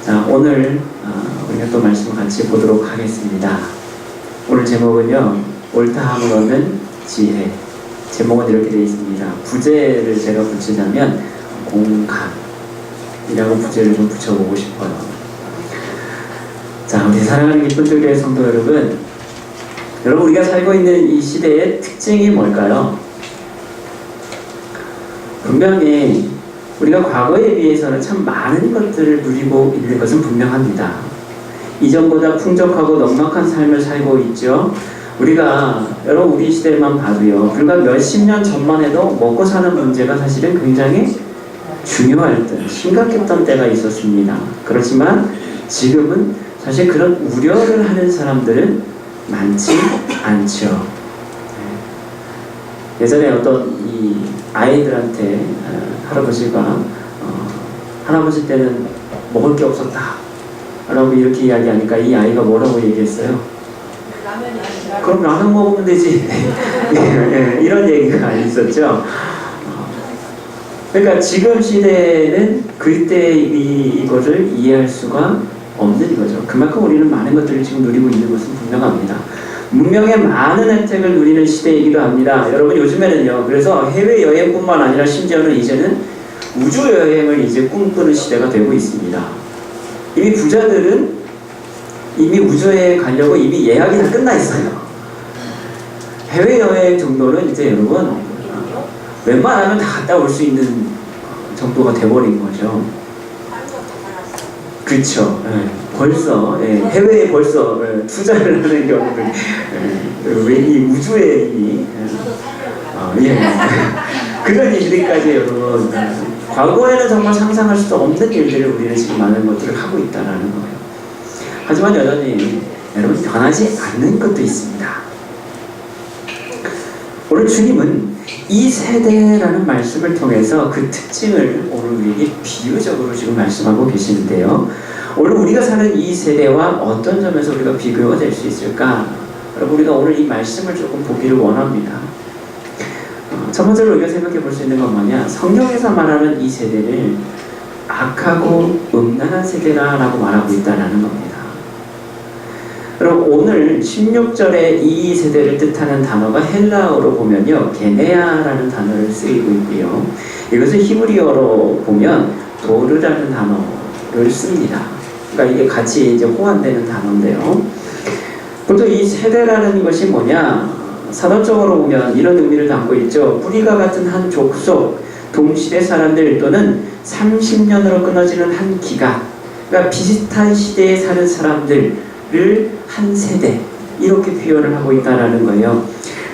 자, 오늘 우리가 또 말씀을 같이 보도록 하겠습니다. 오늘 제목은요, 옳다 함을 얻는 지혜. 제목은 이렇게 되어 있습니다. 부제를 제가 붙이자면 공감이라고 부제를 좀 붙여보고 싶어요. 자, 우리 사랑하는 기쁜 교회 성도 여러분, 우리가 살고 있는 이 시대의 특징이 뭘까요? 분명히 우리가 과거에 비해서는 참 많은 것들을 누리고 있는 것은 분명합니다. 이전보다 풍족하고 넉넉한 삶을 살고 있죠. 우리가 여러분 우리 시대만 봐도요, 불과 몇십 년 전만 해도 먹고 사는 문제가 사실은 굉장히 중요할 때, 심각했던 때가 있었습니다. 그렇지만 지금은 사실 그런 우려를 하는 사람들은 많지 않죠. 예전에 어떤 이 아이들한테 할아버지가 할아버지 때는 먹을 게 없었다 라고 이렇게 이야기하니까 이 아이가 뭐라고 얘기했어요? 그럼 라면 먹으면 되지. 이런 얘기가 있었죠. 그러니까 지금 시대는 그때 이거를 이해할 수가 없는 거죠. 그만큼 우리는 많은 것들을 지금 누리고 있는 것은 분명합니다. 문명의 많은 혜택을 누리는 시대이기도 합니다. 여러분 요즘에는요, 그래서 해외여행뿐만 아니라 심지어는 이제는 우주여행을 이제 꿈꾸는 시대가 되고 있습니다. 이미 부자들은 이미 우주여행 가려고 이미 예약이 다 끝나 있어요. 해외여행 정도는 이제 여러분 웬만하면 다 갔다 올 수 있는 정도가 돼버린 거죠. 그렇죠. 벌써 해외에 벌써 투자를 하는 경우들, 이 우주에 이미 그런 일들까지 여러분, 과거에는 정말 상상할 수도 없는 일들을 우리는 지금 많은 것들을 하고 있다는 거예요. 하지만 여전히 여러분 변하지 않는 것도 있습니다. 오늘 주님은 이 세대라는 말씀을 통해서 그 특징을 오늘 우리에게 비유적으로 지금 말씀하고 계시는데요. 오늘 우리가 사는 이 세대와 어떤 점에서 우리가 비교가 될 수 있을까? 여러분 우리가 오늘 이 말씀을 조금 보기를 원합니다. 첫 번째로 우리가 생각해 볼 수 있는 건 뭐냐? 성경에서 말하는 이 세대를 악하고 음란한 세대라고 말하고 있다는 겁니다. 그럼 오늘 16절에 이 세대를 뜻하는 단어가 헬라어로 보면요, 게네아라는 단어를 쓰이고 있고요. 이것을 히브리어로 보면 도르라는 단어를 씁니다. 그러니까 이게 같이 이제 호환되는 단어인데요. 보통 이 세대라는 것이 뭐냐? 사도적으로 보면 이런 의미를 담고 있죠. 뿌리가 같은 한 족속, 동시대 사람들 또는 30년으로 끊어지는 한 기가, 그러니까 비슷한 시대에 사는 사람들을 한 세대, 이렇게 표현을 하고 있다는 거예요.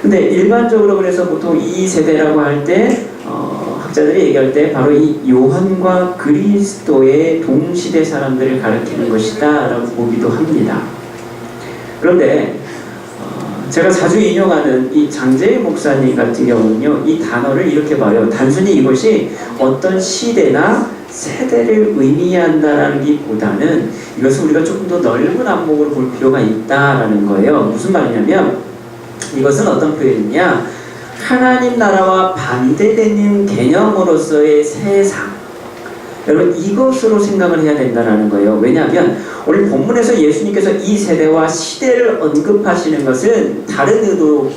근데 일반적으로 그래서 보통 이 세대라고 할 때 학자들이 얘기할 때 바로 이 요한과 그리스도의 동시대 사람들을 가리키는 것이다 라고 보기도 합니다. 그런데 제가 자주 인용하는 이 장재희 목사님 같은 경우는요, 이 단어를 이렇게 봐요. 단순히 이것이 어떤 시대나 세대를 의미한다라는 것보다는 이것을 우리가 조금 더 넓은 안목으로 볼 필요가 있다라는 거예요. 무슨 말이냐면 이것은 어떤 표현이냐? 하나님 나라와 반대되는 개념으로서의 세상, 여러분 이것으로 생각을 해야 된다는 거예요. 왜냐하면 오늘 본문에서 예수님께서 이 세대와 시대를 언급하시는 것은 다른 의도,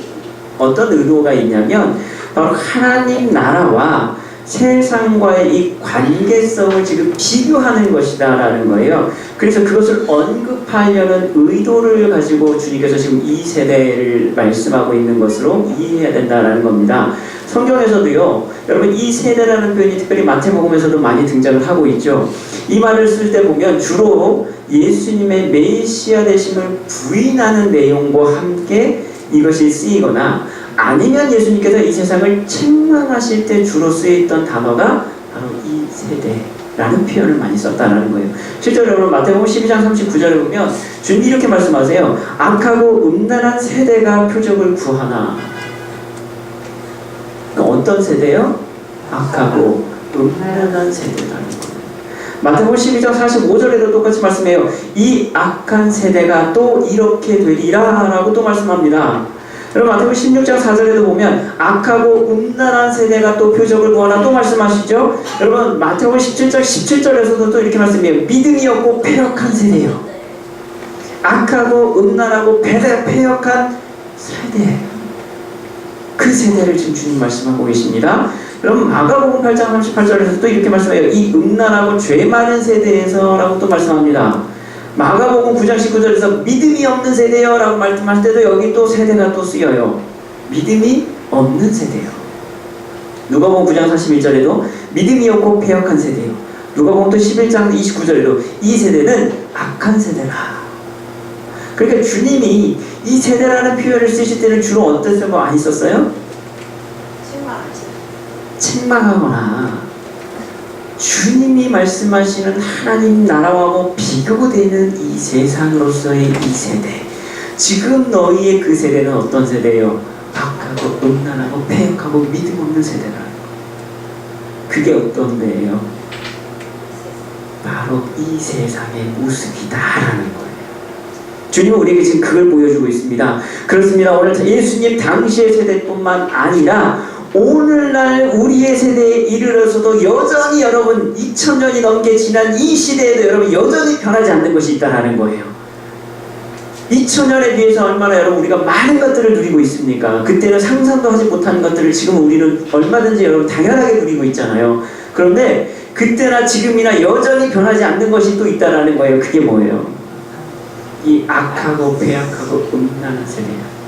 어떤 의도가 있냐면 바로 하나님 나라와 세상과의 이 관계성을 지금 비교하는 것이다 라는 거예요. 그래서 그것을 언급하려는 의도를 가지고 주님께서 지금 이 세대를 말씀하고 있는 것으로 이해해야 된다라는 겁니다. 성경에서도요, 여러분 이 세대라는 표현이 특별히 마태복음에서도 많이 등장을 하고 있죠. 이 말을 쓸 때 보면 주로 예수님의 메시아 되심을 부인하는 내용과 함께 이것이 쓰이거나 아니면 예수님께서 이 세상을 책망하실 때 주로 쓰였던 단어가 바로 이 세대라는 표현을 많이 썼다는 거예요. 실제로 여러분 마태복음 12장 39절에 보면 주님이 이렇게 말씀하세요. 악하고 음란한 세대가 표적을 구하나. 어떤 세대요? 악하고 음란한 세대라는 거예요. 마태복음 12장 45절에도 똑같이 말씀해요. 이 악한 세대가 또 이렇게 되리라 라고 또 말씀합니다. 여러분 마태복음 16장 4절에도 보면 악하고 음란한 세대가 또 표적을 구하나 또 말씀하시죠. 여러분 마태복음 17장 17절에서도 또 이렇게 말씀해요. 믿음이 없고 패역한 세대요. 악하고 음란하고 패역한 세대. 그 세대를 지금 주님 말씀하고 계십니다. 여러분 마가복음 8장 38절에서 또 이렇게 말씀해요. 이 음란하고 죄 많은 세대에서 라고 또 말씀합니다. 마가복음 9장 19절에서 믿음이 없는 세대요 라고 말씀할 때도 여기 또 세대가 또 쓰여요. 믿음이 없는 세대요. 누가복음 9장 41절에도 믿음이 없고 패역한 세대요. 누가복음 또 11장 29절에도 이 세대는 악한 세대라. 그러니까 주님이 이 세대라는 표현을 쓰실 때는 주로 어떤 거 많이 썼어요? 책망하거나 주님이 말씀하시는 하나님 나라와 비교되는 이 세상으로서의 이 세대. 지금 너희의 그 세대는 어떤 세대예요? 악하고 음란하고 패역하고 믿음 없는 세대라는 거. 그게 어떤 데예요? 바로 이 세상의 모습이다라는 거예요. 주님은 우리에게 지금 그걸 보여주고 있습니다. 그렇습니다. 오늘 예수님 당시의 세대뿐만 아니라 오늘날 우리의 세대에 이르러서도 여전히 여러분 2000년이 넘게 지난 이 시대에도 여러분 여전히 변하지 않는 것이 있다라는 거예요. 2000년에 비해서 얼마나 여러분 우리가 많은 것들을 누리고 있습니까? 그때는 상상도 하지 못한 것들을 지금 우리는 얼마든지 여러분 당연하게 누리고 있잖아요. 그런데 그때나 지금이나 여전히 변하지 않는 것이 또 있다라는 거예요. 그게 뭐예요? 이 악하고 배악하고 음란한 세대예요.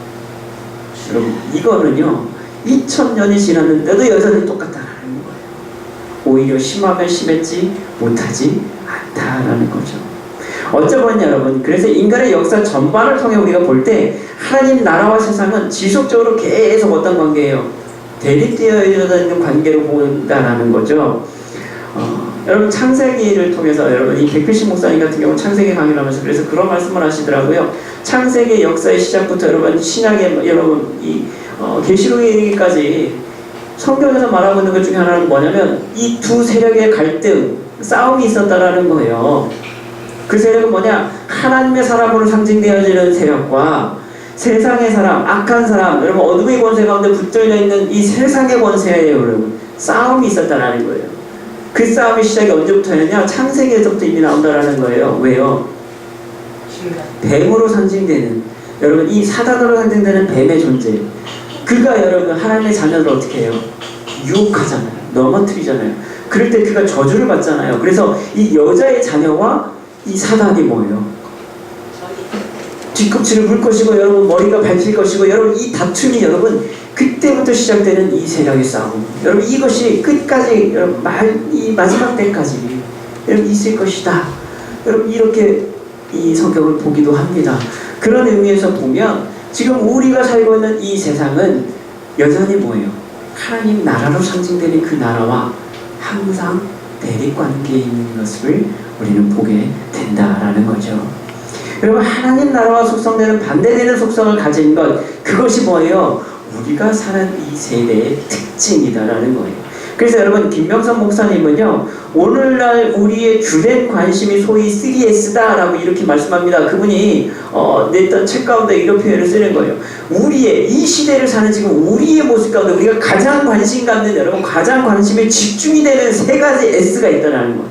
여러분 이거는요 2000년이 지났는데도 여전히 똑같다라는 거예요. 오히려 심하면 심했지 못하지 않다라는 거죠. 어쩌면 여러분 그래서 인간의 역사 전반을 통해 우리가 볼 때 하나님 나라와 세상은 지속적으로 계속 어떤 관계예요? 대립되어 있는 관계로 본다라는 거죠. 여러분 창세기를 통해서 여러분 이 백필식 목사님 같은 경우 창세기 강의를 하면서 그래서 그런 말씀을 하시더라고요. 창세기 역사의 시작부터 여러분 신약의 여러분 이 계시록에 이르기까지 성경에서 말하고 있는 것 중에 하나는 뭐냐면 이 두 세력의 갈등, 싸움이 있었다라는 거예요. 그 세력은 뭐냐? 하나님의 사람으로 상징되어지는 세력과 세상의 사람, 악한 사람, 여러분 어둠의 권세 가운데 붙들려 있는 이 세상의 권세예요, 여러분. 싸움이 있었다라는 거예요. 그 싸움의 시작이 언제부터였냐? 창세기에서부터 이미 나온다라는 거예요. 왜요? 뱀으로 상징되는 여러분 이 사단으로 상징되는 뱀의 존재. 그가 여러분 하나님의 자녀를 어떻게 해요? 유혹하잖아요. 넘어뜨리잖아요. 그럴 때 그가 저주를 받잖아요. 그래서 이 여자의 자녀와 이 사단이 뭐예요? 뒤꿈치를 물 것이고 여러분 머리가 밟힐 것이고 여러분 이 다툼이 여러분 그때부터 시작되는 이 세력의 싸움. 여러분 이것이 끝까지 여러분 이 마지막 때까지 여러분 있을 것이다. 여러분 이렇게 이 성경을 보기도 합니다. 그런 의미에서 보면 지금 우리가 살고 있는 이 세상은 여전히 뭐예요? 하나님 나라로 상징되는 그 나라와 항상 대립관계에 있는 모습을 우리는 보게 된다라는 거죠. 여러분 하나님 나라와 속성되는 반대되는 속성을 가진 것 그것이 뭐예요? 우리가 사는 이 세대의 특징이다라는 거예요. 그래서 여러분 김명선 목사님은요 오늘날 우리의 주된 관심이 소위 3S다 라고 이렇게 말씀합니다. 그분이 냈던 책 가운데 이런 표현을 쓰는 거예요. 우리의 이 시대를 사는 지금 우리의 모습 가운데 우리가 가장 관심 갖는 여러분 가장 관심에 집중이 되는 세 가지 S가 있다는 거예요.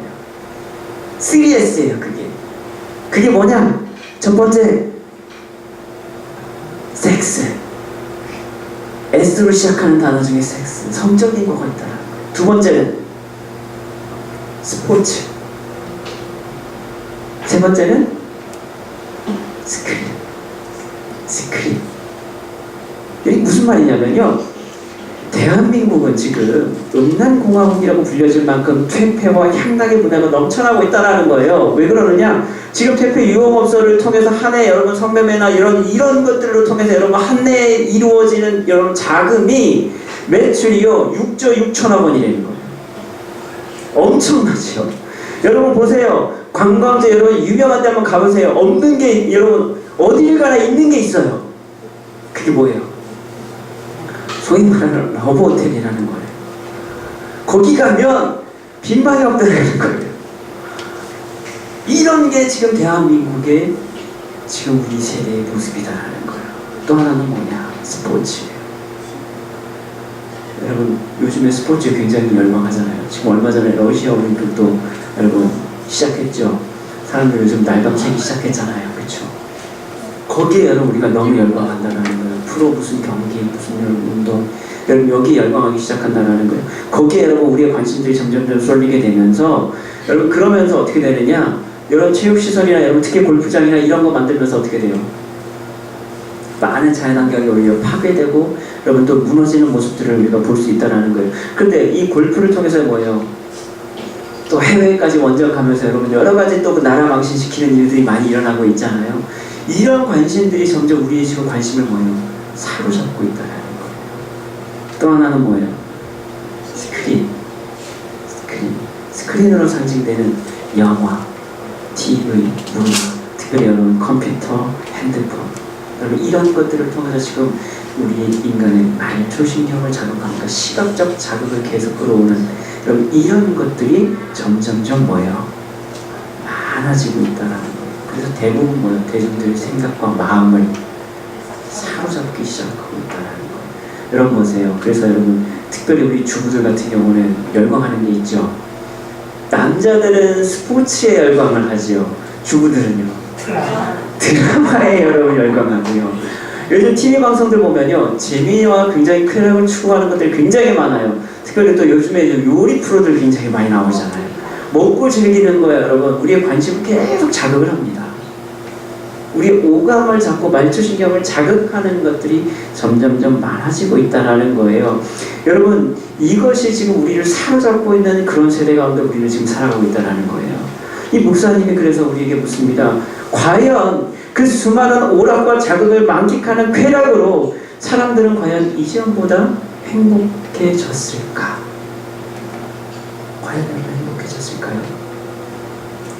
3S예요. 그게 뭐냐? 첫 번째 섹스. S로 시작하는 단어 중에 섹스, 성적인 거가 있다. 두 번째는 스포츠. 세 번째는 스크린. 이게 무슨 말이냐면요. 대한민국은 지금 음란공화국이라고 불려질 만큼 퇴폐와 향락의 문화가 넘쳐나고 있다는 거예요. 왜 그러느냐? 지금 퇴폐 유흥업소를 통해서 한 해 여러분 성매매나 이런 것들을 통해서 여러분 한 해에 이루어지는 여러분 자금이 매출이요 6조 6천억 원이라는 거예요. 엄청나죠. 여러분 보세요. 관광지 여러분 유명한 데 한번 가보세요. 없는 게 여러분 어딜 가나 있는 게 있어요. 그게 뭐예요? 소위 말하는 러브호텔이라는 거예요. 거기 가면 빈방이 없다는 거예요. 이런 게 지금 대한민국의 지금 우리 세대의 모습이다라는 거예요. 또 하나는 뭐냐? 스포츠예요. 여러분 요즘에 스포츠에 굉장히 열광하잖아요. 지금 얼마 전에 러시아 올림픽도 여러분 시작했죠. 사람들 요즘 날밤 새기 시작했잖아요. 그렇죠? 거기에 여러분 우리가 너무 열광한다는 거예요. 프로 무슨 경기 무슨 운동 여러분 여기 열광하기 시작한다는 거예요. 거기에 여러분 우리의 관심들이 점점 쏠리게 되면서 여러분 그러면서 어떻게 되느냐, 여러분 체육시설이나 여러분 특히 골프장이나 이런 거 만들면서 어떻게 돼요? 많은 자연환경이 오히려 파괴되고 여러분 또 무너지는 모습들을 우리가 볼 수 있다는 거예요. 근데 이 골프를 통해서 뭐예요? 또 해외까지 먼저 가면서 여러분 여러 가지 또 그 나라 망신시키는 일들이 많이 일어나고 있잖아요. 이런 관심들이 점점 우리의 지금 관심을 뭐예요? 사로잡고 있다는 거예요. 또 하나는 뭐예요? 스크린으로 상징되는 영화, TV, 문화, 특별히 여러분 컴퓨터, 핸드폰, 여러분 이런 것들을 통해서 지금 우리 인간의 말초신경을 자극하니까 시각적 자극을 계속 끌어오는 여러분 이런 것들이 점점점 뭐예요? 많아지고 있다는 거예요. 그래서 대부분 뭐예요? 대중들의 생각과 마음을 사로잡기 시작하고 있다는 거예요. 여러분 보세요. 그래서 여러분 특별히 우리 주부들 같은 경우는 열광하는 게 있죠. 남자들은 스포츠에 열광을 하지요. 주부들은요? 드라마에 여러분 열광하고요. 요즘 TV 방송들 보면요, 재미와 굉장히 쾌락을 추구하는 것들이 굉장히 많아요. 특별히 또 요즘에 요리 프로들 굉장히 많이 나오잖아요. 먹고 즐기는 거야 여러분. 우리의 관심을 계속 자극을 합니다. 우리의 오감을 잡고 말초신경을 자극하는 것들이 점점점 많아지고 있다는 거예요. 여러분 이것이 지금 우리를 사로잡고 있는 그런 세대 가운데 우리는 지금 살아가고 있다는 거예요. 이 목사님이 그래서 우리에게 묻습니다. 과연 그 수많은 오락과 자극을 만끽하는 쾌락으로 사람들은 과연 이전보다 행복해졌을까? 과연 행복해졌을까요?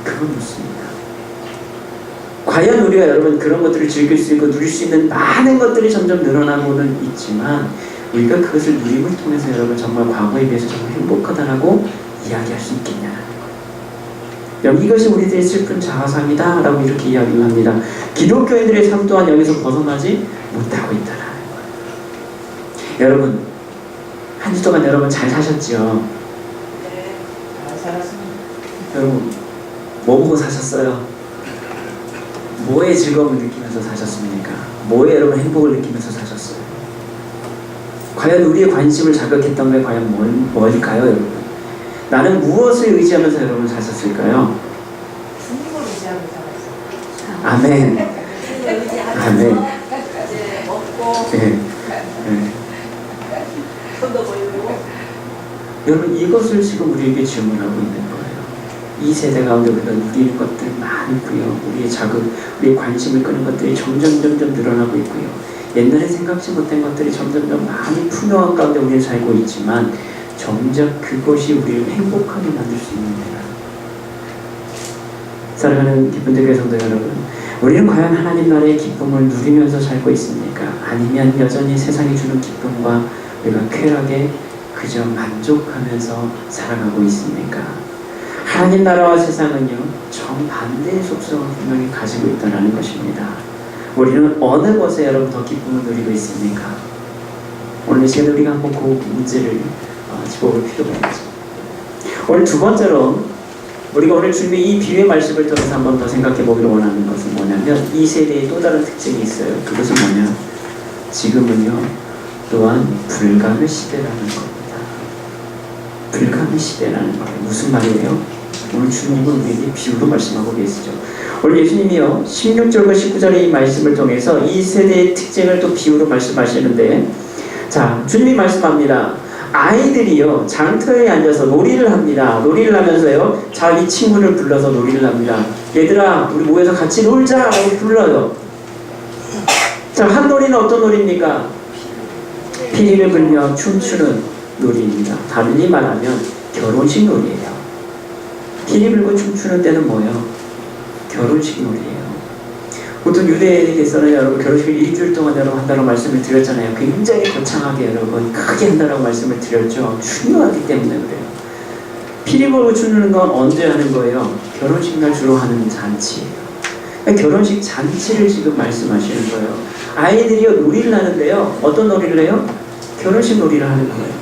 그건 묻습니다. 과연 우리가 여러분 그런 것들을 즐길 수 있고 누릴 수 있는 많은 것들이 점점 늘어나고는 있지만 우리가 그것을 누림을 통해서 여러분 정말 과거에 비해서 정말 행복하다라고 이야기할 수 있겠냐는 거예요. 여러분 이것이 우리들의 슬픈 자화상이다 라고 이렇게 이야기를 합니다. 기독교인들의 삶 또한 여기서 벗어나지 못하고 있다는 거예요. 여러분 한 주 동안 여러분 잘 사셨죠? 네, 잘 살았습니다. 여러분 뭐 보고 사셨어요? 뭐에 즐거움을 느끼면서 사셨습니까? 뭐에 여러분 행복을 느끼면서 사셨어요? 과연 우리의 관심을 자극했던 게 과연 뭘까요, 여러분? 나는 무엇을 의지하면서 여러분 사셨을까요? 주님을 의지하고 살았어요. 아멘. 아멘. 이제 먹고 네. 손도 보이고. 여러분 이것을 지금 우리에게 질문하고 있는 거예요. 이 세대 가운데 우리가 누리는 것들 많고요. 우리의 자극, 우리의 관심을 끄는 것들이 점점 늘어나고 있고요. 옛날에 생각지 못한 것들이 점점 많이 풍요한 가운데 우리는 살고 있지만 정작 그것이 우리를 행복하게 만들 수 있는 데라. 사랑하는 기쁜 교회 성도 여러분, 우리는 과연 하나님 나라의 기쁨을 누리면서 살고 있습니까? 아니면 여전히 세상이 주는 기쁨과 우리가 쾌락에 그저 만족하면서 살아가고 있습니까? 하나님 나라와 세상은요, 정반대의 속성을 분명히 가지고 있다는 것입니다. 우리는 어느 것에 여러분 더 기쁨을 누리고 있습니까? 오늘 이 시간에 우리가 한번 그 문제를 짚어볼 필요가 있죠. 오늘 두 번째로 우리가 오늘 주님의 이 비유의 말씀을 통해서 한 번 더 생각해 보기를 원하는 것은 뭐냐면 이 세대의 또 다른 특징이 있어요. 그것은 뭐냐? 지금은요 또한 불가의 시대라는 겁니다. 불가의 시대라는 거예요. 무슨 말이에요? 오늘 주님은 우리에게 비유로 말씀하고 계시죠. 오늘 예수님이요 16절과 19절의 이 말씀을 통해서 이 세대의 특징을 또 비유로 말씀하시는데, 자 주님이 말씀합니다. 아이들이요 장터에 앉아서 놀이를 합니다. 놀이를 하면서요 자기 친구를 불러서 놀이를 합니다. 얘들아 우리 모여서 같이 놀자 라고 불러요. 자, 한 놀이는 어떤 놀이입니까? 피리를 불며 춤추는 놀이입니다. 다르게 말하면 결혼식 놀이예요. 피리 불고 춤추는 때는 뭐예요? 결혼식 놀이예요. 보통 유대인에게서는 여러분 결혼식을 일주일 동안 여러분 한다고 말씀을 드렸잖아요. 굉장히 거창하게 여러분 크게 한다고 말씀을 드렸죠. 중요하기 때문에 그래요. 피리 불고 춤추는 건 언제 하는 거예요? 결혼식 날 주로 하는 잔치예요. 결혼식 잔치를 지금 말씀하시는 거예요. 아이들이요 놀이를 하는데요. 어떤 놀이를 해요? 결혼식 놀이를 하는 거예요.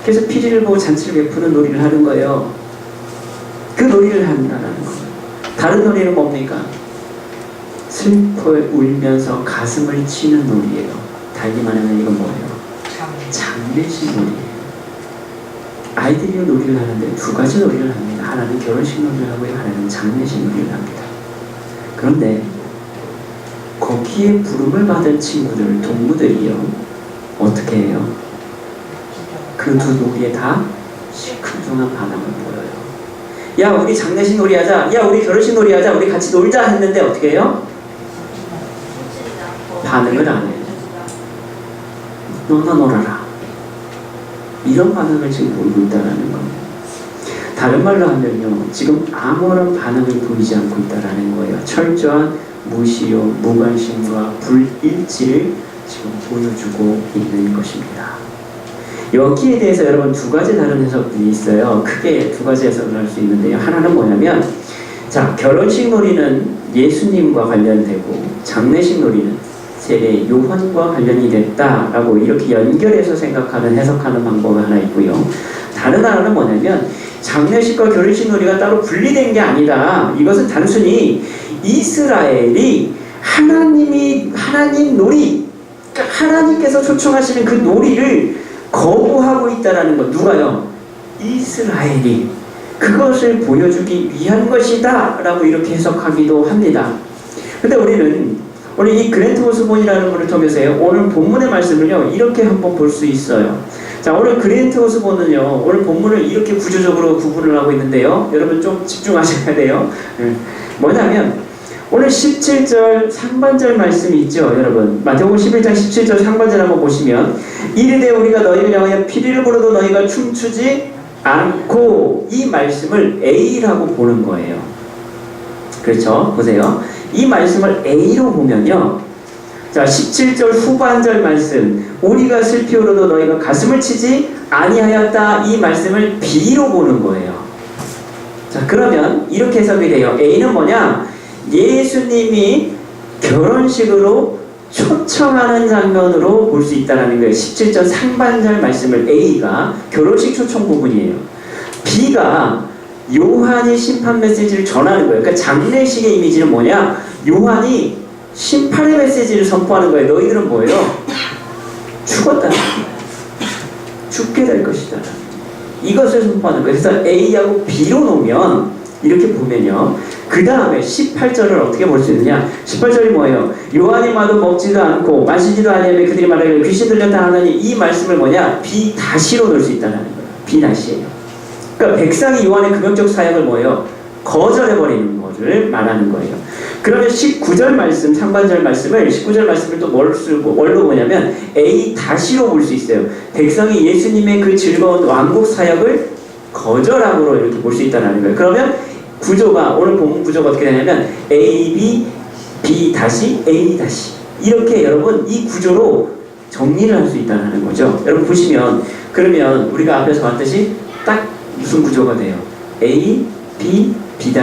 그래서 피리를 보고 잔치를 베푸는 놀이를 하는 거예요. 그 놀이를 한다는 거예요. 다른 놀이는 뭡니까? 슬퍼 울면서 가슴을 치는 놀이예요. 달리 말하면 이건 뭐예요? 장례식 놀이예요. 아이들이 놀이를 하는데 두 가지 놀이를 합니다. 하나는 결혼식 놀이를 하고요, 하나는 장례식 놀이를 합니다. 그런데 거기에 부름을 받은 친구들, 동무들이요, 어떻게 해요? 그 두 놀이에 다 시큰둥한 반응을 보여요. 야, 우리 장례식 놀이 하자. 야, 우리 결혼식 놀이 하자. 우리 같이 놀자 했는데 어떻게 해요? 반응을 안 해요. 너나 놀아라. 이런 반응을 지금 보이고 있다는 겁니다. 다른 말로 하면요, 지금 아무런 반응을 보이지 않고 있다는 거예요. 철저한 무시요, 무관심과 불일치를 지금 보여주고 있는 것입니다. 여기에 대해서 여러분 두 가지 다른 해석이 있어요. 크게 두 가지 해석을 할 수 있는데요. 하나는 뭐냐면, 자, 결혼식 놀이는 예수님과 관련되고 장례식 놀이는 세례 요한과 관련이 됐다라고 이렇게 연결해서 생각하는, 해석하는 방법이 하나 있고요. 다른 하나는 뭐냐면, 장례식과 결혼식 놀이가 따로 분리된 게 아니다. 이것은 단순히 이스라엘이 하나님 놀이, 그러니까 하나님께서 초청하시는 그 놀이를 거부하고 있다라는 것. 누가요? 이스라엘이 그것을 보여주기 위한 것이다 라고 이렇게 해석하기도 합니다. 근데 우리는 오늘 이 그랜트 오스본이라는 분을 통해서요, 오늘 본문의 말씀을요 이렇게 한번 볼 수 있어요. 자, 오늘 그랜트 오스본은요 오늘 본문을 이렇게 구조적으로 구분을 하고 있는데요, 여러분 좀 집중하셔야 돼요. 뭐냐면 오늘 17절 상반절 말씀이 있죠, 여러분. 마태복음 11장 17절 상반절 한번 보시면, 이르되 우리가 너희를 향하여 피리를 부르도 너희가 춤추지 않고, 이 말씀을 A라고 보는 거예요. 그렇죠? 보세요. 이 말씀을 A로 보면요, 자, 17절 후반절 말씀, 우리가 슬피 울어도 너희가 가슴을 치지 아니하였다, 이 말씀을 B로 보는 거예요. 자, 그러면 이렇게 해석이 돼요. A는 뭐냐? 예수님이 결혼식으로 초청하는 장면으로 볼 수 있다는 거예요. 17절 상반절 말씀을 A가 결혼식 초청 부분이에요. B가 요한이 심판 메시지를 전하는 거예요. 그러니까 장례식의 이미지는 뭐냐? 요한이 심판의 메시지를 선포하는 거예요. 너희들은 뭐예요? 죽었다. 죽게 될 것이다. 이것을 선포하는 거예요. 그래서 A하고 B로 놓으면, 이렇게 보면요, 그 다음에 18절을 어떻게 볼 수 있느냐? 18절이 뭐예요? 요한이 마도 먹지도 않고 마시지도 아니하며 그들이 말하기를 귀신 들렸다 하느니, 이 말씀을 뭐냐? B-로 넣을 수 있다는 거예요. B-예요. 그러니까 백성이 요한의 금욕적 사역을 뭐예요? 거절해버리는 것을 말하는 거예요. 그러면 19절 말씀, 상반절 말씀을, 19절 말씀을 또 뭘로 보냐면 A-로 볼 수 있어요. 백성이 예수님의 그 즐거운 왕국 사역을 거절함으로 이렇게 볼 수 있다는 거예요. 그러면 구조가, 오늘 본문 구조가 어떻게 되냐면 A, B, B A 이렇게 여러분 이 구조로 정리를 할 수 있다는 거죠. 여러분 보시면, 그러면 우리가 앞에서 봤듯이 딱 무슨 구조가 돼요? A, B, B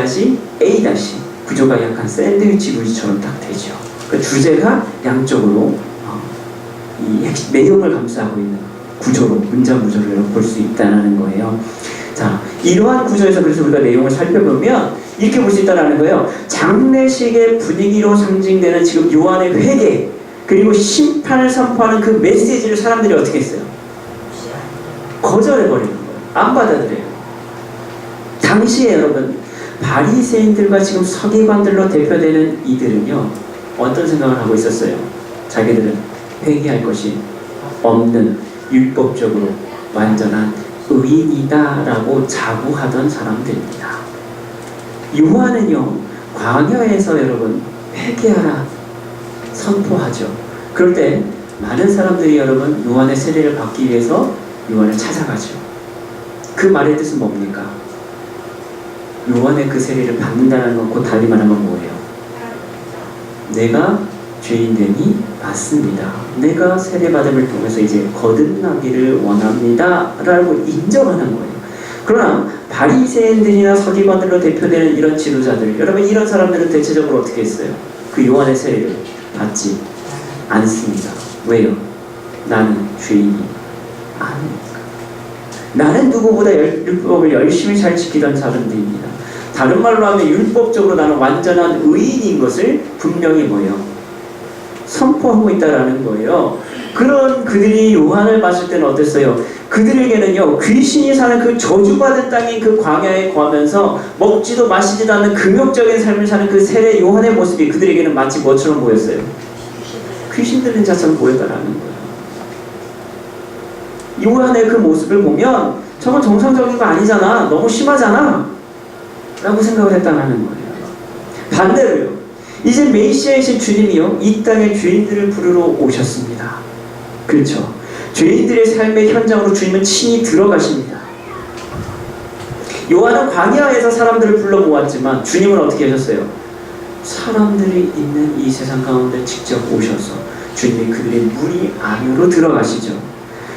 A 구조가 약간 샌드위치 구조처럼 딱 되죠. 그 주제가 양쪽으로 이 내용을 감싸고 있는 구조로, 문장 구조를 볼 수 있다는 거예요. 자, 이러한 구조에서 그래서 우리가 내용을 살펴보면 이렇게 볼 수 있다는 거예요. 장례식의 분위기로 상징되는 지금 요한의 회개, 그리고 심판을 선포하는 그 메시지를 사람들이 어떻게 했어요? 거절해버리는 거예요. 안 받아들여요. 당시에 여러분, 바리새인들과 지금 서기관들로 대표되는 이들은요, 어떤 생각을 하고 있었어요? 자기들은 회개할 것이 없는, 율법적으로 완전한 의인이다라고 자부하던 사람들입니다. 요한은요, 광야에서 여러분 회개하라 선포하죠. 그럴 때 많은 사람들이 여러분 요한의 세례를 받기 위해서 요한을 찾아가죠. 그 말의 뜻은 뭡니까? 요한의 그 세례를 받는다는 건 곧 달리 말하면 뭐예요? 내가 죄인됨이 맞습니다. 내가 세례받음을 통해서 이제 거듭나기를 원합니다 라고 인정하는 거예요. 그러나 바리새인들이나 서기관들로 대표되는 이런 지도자들, 여러분 이런 사람들은 대체적으로 어떻게 했어요? 그 요한의 세례를 받지 않습니다. 왜요? 나는 죄인이 아닙니다. 나는 누구보다 율법을 열심히 잘 지키던 사람들입니다. 다른 말로 하면 율법적으로 나는 완전한 의인인 것을 분명히 뭐예요? 선포하고 있다라는 거예요. 그런 그들이 요한을 봤을 때는 어땠어요? 그들에게는요, 귀신이 사는 그 저주받은 땅인 그 광야에 거하면서 먹지도 마시지도 않는 금욕적인 삶을 사는 그 세례 요한의 모습이 그들에게는 마치 뭐처럼 보였어요? 귀신 들린 자처럼 보였다라는 거예요. 요한의 그 모습을 보면 저건 정상적인 거 아니잖아, 너무 심하잖아 라고 생각을 했다는 거예요. 반대로요, 이제 메시아이신 주님이요, 이 땅에 죄인들을 부르러 오셨습니다. 그렇죠? 죄인들의 삶의 현장으로 주님은 친히 들어가십니다. 요한은 광야에서 사람들을 불러 모았지만 주님은 어떻게 하셨어요? 사람들이 있는 이 세상 가운데 직접 오셔서 주님이 그들의 무리 안으로 들어가시죠.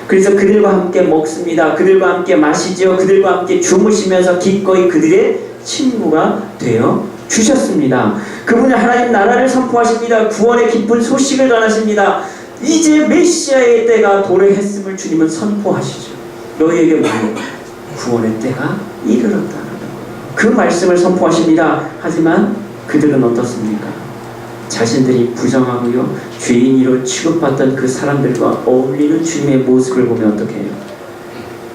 그래서 그들과 함께 먹습니다. 그들과 함께 마시죠. 그들과 함께 주무시면서 기꺼이 그들의 친구가 되어 주셨습니다. 그분은 하나님 나라를 선포하십니다. 구원의 기쁜 소식을 전하십니다. 이제 메시아의 때가 도래했음을 주님은 선포하시죠. 너희에게 뭐예요? 구원의 때가 이르렀다는 거예요. 그 말씀을 선포하십니다. 하지만 그들은 어떻습니까? 자신들이 부정하고요, 죄인으로 취급받던 그 사람들과 어울리는 주님의 모습을 보면 어떻게 해요?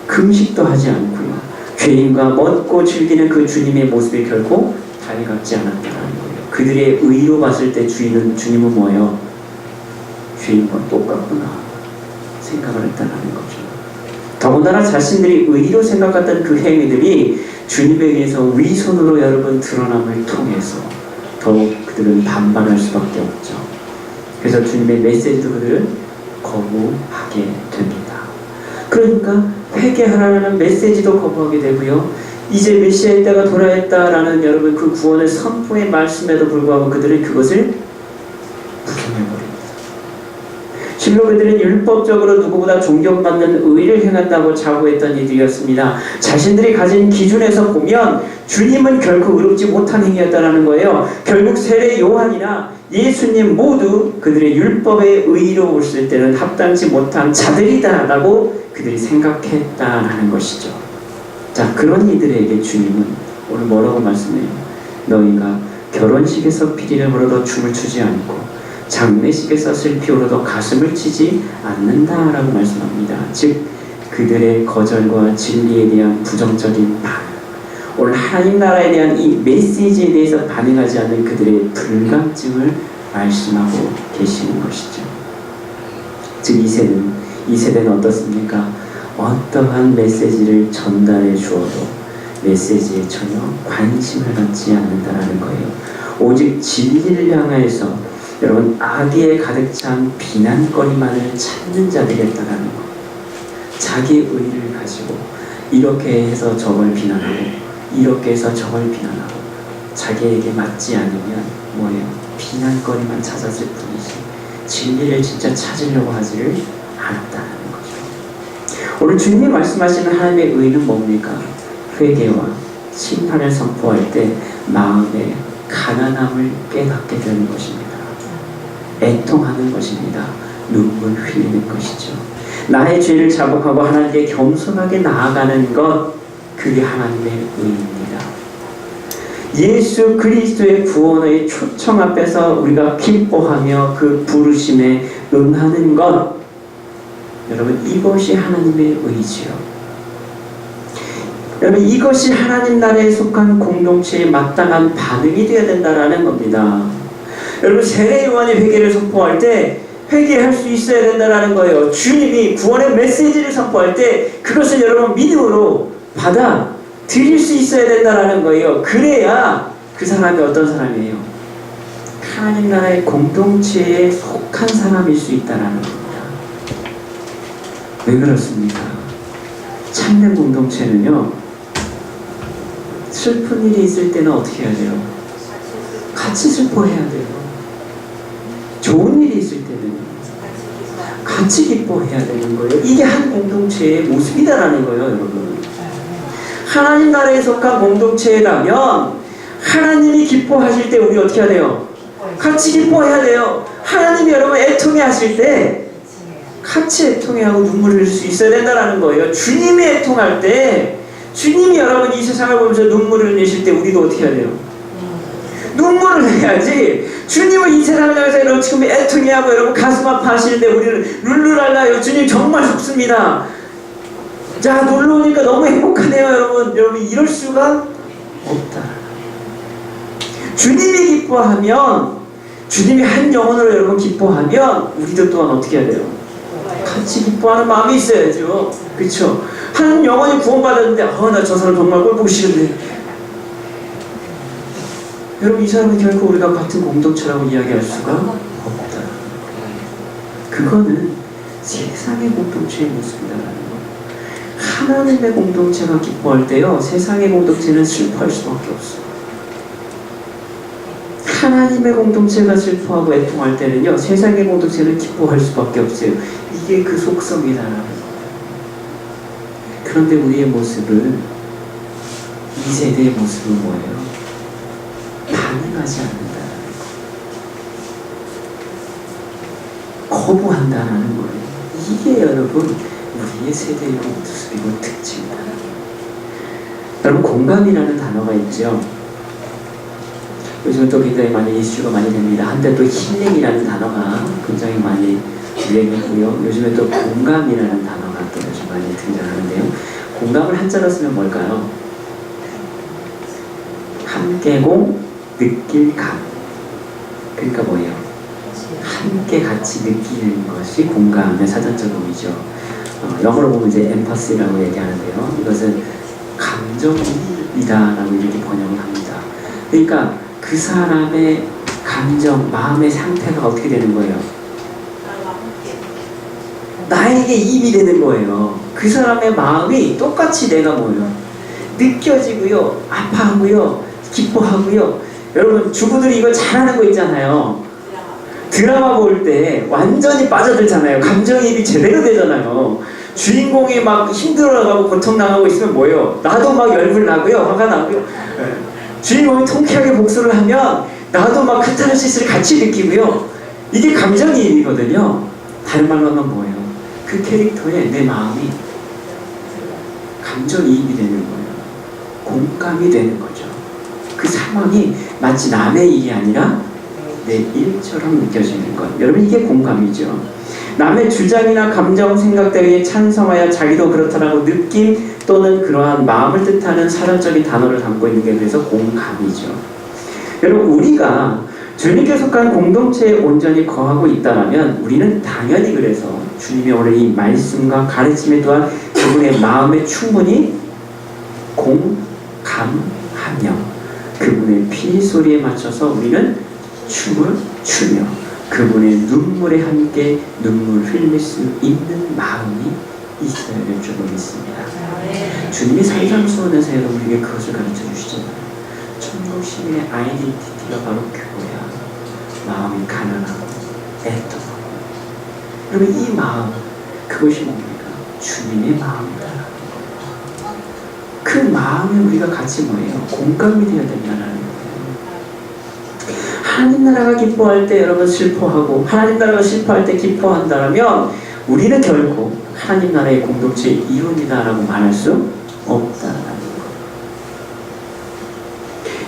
금식도 하지 않고요, 죄인과 먹고 즐기는 그 주님의 모습이 결코 달갑지 않았다는 거예요. 그들의 의로 봤을 때 주님은 뭐예요? 죄인과 똑같구나 생각을 했다는 거죠. 더군다나 자신들이 의로 생각했던 그 행위들이 주님에 의해서 위선으로 여러분 드러남을 통해서 더욱 그들은 반발할 수밖에 없죠. 그래서 주님의 메시지도 그들은 거부하게 됩니다. 그러니까 회개하라는 메시지도 거부하게 되고요, 이제 메시아의 때가 돌아왔다라는 여러분 그 구원의 선포의 말씀에도 불구하고 그들은 그것을 부정해버립니다. 실로 그들은 율법적으로 누구보다 존경받는 의를 행한다고 자부했던 이들이었습니다. 자신들이 가진 기준에서 보면 주님은 결코 의롭지 못한 행위였다는 거예요. 결국 세례 요한이나 예수님 모두 그들의 율법에 의로웠을 때는 합당치 못한 자들이다라고 그들이 생각했다라는 것이죠. 자, 그런 이들에게 주님은 오늘 뭐라고 말씀해요? 너희가 결혼식에서 피리를 불어도 춤을 추지 않고 장례식에서 슬피 울어도 가슴을 치지 않는다라고 말씀합니다. 즉 그들의 거절과 진리에 대한 부정적인 반응, 오늘 하나님 나라에 대한 이 메시지에 대해서 반응하지 않는 그들의 불감증을 말씀하고 계시는 것이죠. 즉 이 세대는 어떻습니까? 어떠한 메시지를 전달해 주어도 메시지에 전혀 관심을 갖지 않는다라는 거예요. 오직 진리를 향해서 여러분 악에 가득 찬 비난거리만을 찾는 자들이었다라는 거. 자기 의를 가지고 이렇게 해서 저걸 비난하고 이렇게 해서 저걸 비난하고 자기에게 맞지 않으면 뭐예요? 비난거리만 찾았을 뿐이지 진리를 진짜 찾으려고 하지를 않았다는 거죠. 오늘 주님이 말씀하시는 하나님의 의는 뭡니까? 회개와 심판을 선포할 때 마음의 가난함을 깨닫게 되는 것입니다. 애통하는 것입니다. 눈물 흘리는 것이죠. 나의 죄를 자복하고 하나님께 겸손하게 나아가는 것, 그게 하나님의 의입니다. 예수 그리스도의 구원의 초청 앞에서 우리가 기뻐하며 그 부르심에 응하는 것, 여러분 이것이 하나님의 의지요. 여러분 이것이 하나님 나라에 속한 공동체에 마땅한 반응이 되어야 된다라는 겁니다. 여러분 세례 요한의 회개를 선포할 때 회개할 수 있어야 된다라는 거예요. 주님이 구원의 메시지를 선포할 때 그것을 여러분 믿음으로 받아 드릴 수 있어야 된다라는 거예요. 그래야 그 사람이 어떤 사람이에요? 하나님 나라의 공동체에 속한 사람일 수 있다라는 겁니다. 왜 그렇습니까? 참된 공동체는요, 슬픈 일이 있을 때는 어떻게 해야 돼요? 같이 슬퍼해야 돼요. 좋은 일이 있을 때는 같이 기뻐해야 되는 거예요. 이게 한 공동체의 모습이다라는 거예요, 여러분. 하나님 나라에 속한 공동체라면 하나님이 기뻐하실 때 우리 어떻게 해야 돼요? 같이 기뻐해야 돼요. 하나님이 여러분 애통해 하실 때 같이 애통해하고 눈물을 흘릴 수 있어야 된다는 거예요. 주님이 애통할 때, 주님이 여러분 이 세상을 보면서 눈물을 흘리실 때 우리도 어떻게 해야 돼요? 눈물을 해야지. 주님은 이 세상을 향해서 여러분 지금 애통해하고 여러분 가슴 아파하시는데 우리는 룰루랄라요. 주님 정말 좋습니다. 자, 놀러 오니까 너무 행복하네요, 여러분. 여러분 이럴 수가 없다. 주님이 기뻐하면, 주님이 한 영혼으로 여러분 기뻐하면 우리도 또한 어떻게 해야 돼요? 같이 기뻐하는 마음이 있어야죠. 그렇죠? 한 영혼이 구원받았는데 나 저 사람 정말 꼴 보기 싫은데, 여러분 이 사람은 결코 우리가 같은 공동체라고 이야기할 수가 없다. 그거는 세상의 공동체의 모습이다라는 거. 하나님의 공동체가 기뻐할 때요, 세상의 공동체는 슬퍼할 수밖에 없어. 하나님의 공동체가 슬퍼하고 애통할 때는요, 세상의 공동체는 기뻐할 수밖에 없어요. 이게 그 속성이다라는 거예요. 그런데 우리의 모습은, 이 세대의 모습은 뭐예요? 반응하지 않는다는 거. 거부한다는 거예요. 이게 여러분 우리의 세대의 모습이고 특징이다. 여러분 공감이라는 단어가 있죠. 요즘 또 굉장히 많이 이슈가 많이 됩니다. 한때 또 힐링이라는 단어가 굉장히 많이 유행했고요. 요즘에 또 공감이라는 단어가 또 요즘 많이 등장하는데요. 공감을 한자로 쓰면 뭘까요? 함께 공, 느낄 감. 그러니까 뭐예요? 함께 같이 느끼는 것이 공감의 사전적 의미죠. 영어로 보면 이제 empathy라고 얘기하는데요. 이것은 감정이다라고 이렇게 번역을 합니다. 그러니까 그 사람의 감정, 마음의 상태가 어떻게 되는 거예요? 나에게 이입이 되는 거예요. 그 사람의 마음이 똑같이 내가 뭐예요? 느껴지고요, 아파하고요, 기뻐하고요. 여러분 주부들이 이거 잘하는 거 있잖아요. 드라마 볼 때 완전히 빠져들잖아요. 감정이입이 제대로 되잖아요. 주인공이 막 힘들어가고 고통당하고 있으면 뭐예요? 나도 막 열불 나고요, 화가 나고요. 주인공이 통쾌하게 복수를 하면 나도 막 카타르시스를 같이 느끼고요. 이게 감정이입이거든요. 다른 말로 하면 뭐예요? 그 캐릭터에 내 마음이 감정이입이 되는 거예요. 공감이 되는 거죠. 그 상황이 마치 남의 일이 아니라 내 일처럼 느껴지는 것. 여러분 이게 공감이죠. 남의 주장이나 감정, 생각 등에 찬성하여 자기도 그렇다라고 느낌 또는 그러한 마음을 뜻하는 사전적인 단어를 담고 있는 게 그래서 공감이죠. 여러분 우리가 주님께 속한 공동체에 온전히 거하고 있다면 우리는 당연히 그래서 주님의 오늘 이 말씀과 가르침에 또한 그분의 마음에 충분히 공감하며 그분의 피 소리에 맞춰서 우리는 춤을 추며 그분의 눈물에 함께 눈물 흘릴 수 있는 마음이 있어야 될 줄로 믿습니다. 주님이 산상수훈에서 여러분에게 그것을 가르쳐 주시잖아요. 천국 시민의 아이덴티티가 바로 그거야. 마음이 가난하고 애통하고. 여러분 이 마음, 그것이 뭡니까? 주님의 마음이다. 그 마음에 우리가 같이 뭐예요? 공감이 되어야 된다는 거예요. 하나님 나라가 기뻐할 때 여러분 슬퍼하고 하나님 나라가 슬퍼할 때 기뻐한다면 우리는 결코 하나님 나라의 공동체의 일원이다라고 말할 수 없다라는 거예요.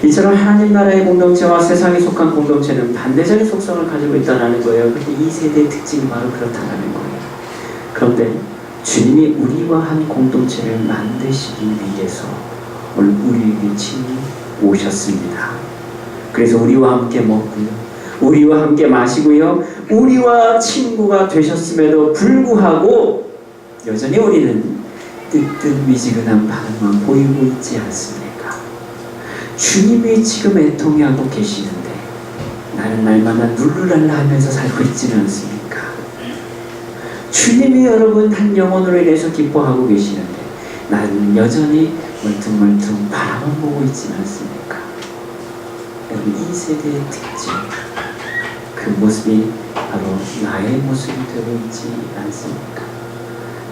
이처럼 하나님 나라의 공동체와 세상에 속한 공동체는 반대적인 속성을 가지고 있다는 거예요. 그런데 이 세대의 특징이 바로 그렇다는 거예요. 그런데 주님이 우리와 한 공동체를 만드시기 위해서 오늘 우리에게 친히 오셨습니다. 그래서 우리와 함께 먹고요, 우리와 함께 마시고요, 우리와 친구가 되셨음에도 불구하고 여전히 우리는 뜨뜻미지근한 반응만 보이고 있지 않습니까? 주님이 지금 애통해하고 계시는데 나는 날마다 룰루랄라 하면서 살고 있지는 않습니까? 주님이 여러분 한 영혼으로 인해서 기뻐하고 계시는데 나는 여전히 멀뚱멀뚱 바라만 보고 있지는 않습니까? 여러분 이 세대의 특징, 그 모습이 바로 나의 모습이 되고 있지 않습니까?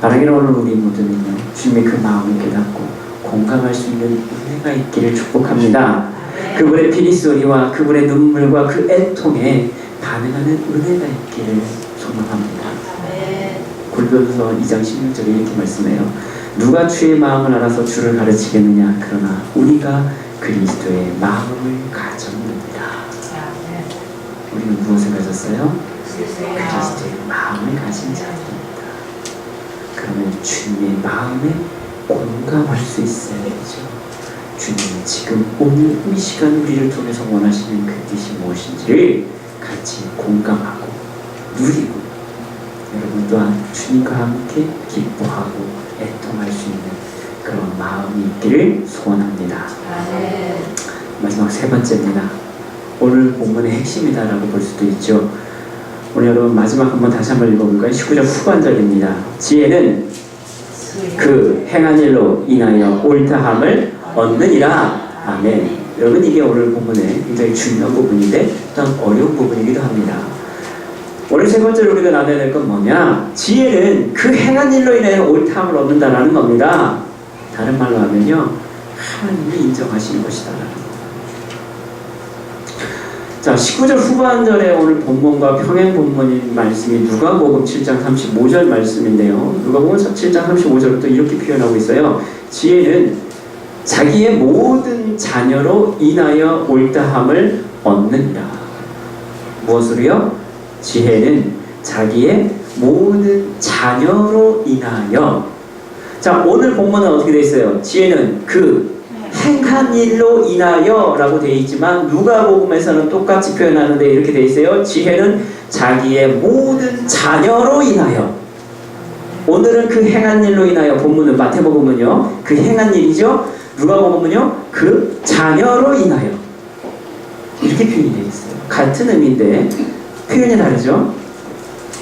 바라기는 오늘 우리 모두는요 주님의 그 마음을 깨닫고 공감할 수 있는 은혜가 있기를 축복합니다. 그분의 피리 소리와 그분의 눈물과 그 애통에 반응하는 은혜가 있기를 소망합니다. 네. 고린도전서 2장 16절에 이렇게 말씀해요. 누가 주의 마음을 알아서 주를 가르치겠느냐? 그러나 우리가 그리스도의 마음을 가졌느니라. 네. 우리는 무엇을 가졌어요? 그리스도의 그리스도의 마음을 가진 자입니다. 그러면 주님의 마음에 공감할 수 있어야 되죠. 주님은 지금 오늘 이 시간 우리를 통해서 원하시는 그 뜻이 무엇인지를 같이 공감하고 누리고 여러분 또한 주님과 함께 기뻐하고 애통할 수 있는 그런 마음이 있기를 소원합니다. 네. 마지막 세 번째입니다. 오늘 본문의 핵심이다라고 볼 수도 있죠. 오늘 여러분 마지막 한번 다시 한번 읽어볼까요? 19절 후반절입니다. 지혜는 그 행한 일로 인하여 옳다함을 얻느니라. 아멘. 여러분 이게 오늘 본문의 굉장히 중요한 부분인데 또한 어려운 부분이기도 합니다. 오늘 세 번째로 우리가 나눠야 될 건 뭐냐? 지혜는 그 행한 일로 인해 옳다함을 얻는다라는 겁니다. 다른 말로 하면요, 하나님이 인정하시는 것이다라는 거. 자, 19절 후반절에 오늘 본문과 평행 본문인 말씀이 누가복음 7장 35절 말씀인데요. 누가복음 7장 35절은 또 이렇게 표현하고 있어요. 지혜는 자기의 모든 자녀로 인하여 옳다함을 얻느니라. 무엇으로요? 지혜는 자기의 모든 자녀로 인하여. 자, 오늘 본문은 어떻게 되어 있어요? 지혜는 그 행한 일로 인하여 라고 되어 있지만 누가복음에서는 똑같이 표현하는데 이렇게 되어 있어요. 지혜는 자기의 모든 자녀로 인하여. 오늘은 그 행한 일로 인하여, 본문은 마태복음은요 그 행한 일이죠. 누가복음은요 그 자녀로 인하여. 이렇게 표현이 되어 있어요. 같은 의미인데 표현이 다르죠.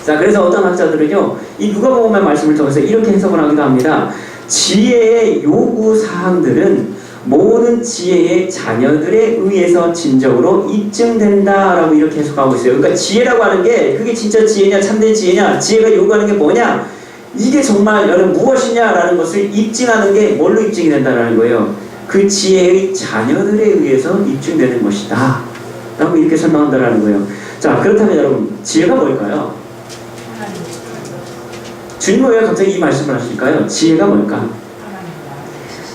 자, 그래서 어떤 학자들은요 이 누가복음의 말씀을 통해서 이렇게 해석을 하기도 합니다. 지혜의 요구 사항들은 모든 지혜의 자녀들에 의해서 진정으로 입증된다라고 이렇게 해석하고 있어요. 그러니까 지혜라고 하는 게 그게 진짜 지혜냐 참된 지혜냐, 지혜가 요구하는 게 뭐냐, 이게 정말 여러분 무엇이냐라는 것을 입증하는 게 뭘로 입증이 된다라는 거예요. 그 지혜의 자녀들에 의해서 입증되는 것이다 라고 이렇게 설명한다라는 거예요. 자, 그렇다면 여러분 지혜가 뭘까요? 주님은 왜 갑자기 이 말씀을 하실까요? 지혜가 뭘까?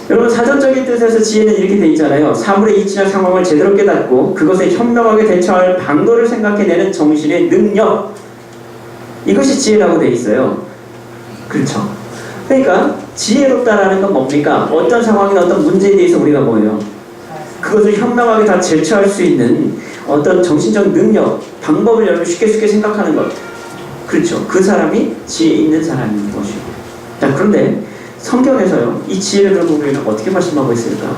여러분 사전적인 뜻에서 지혜는 이렇게 돼 있잖아요. 사물의 이치나 상황을 제대로 깨닫고 그것에 현명하게 대처할 방도를 생각해내는 정신의 능력, 이것이 지혜라고 돼 있어요. 그렇죠? 그러니까 지혜롭다라는 건 뭡니까? 어떤 상황이나 어떤 문제에 대해서 우리가 뭐예요? 그것을 현명하게 다 제처할 수 있는 어떤 정신적 능력, 방법을 여러분 쉽게 생각하는 것. 그렇죠? 그 사람이 지혜 있는 사람인 것이고. 자, 그런데 성경에서요 이 지혜를 들고 우리는 어떻게 말씀하고 있을까?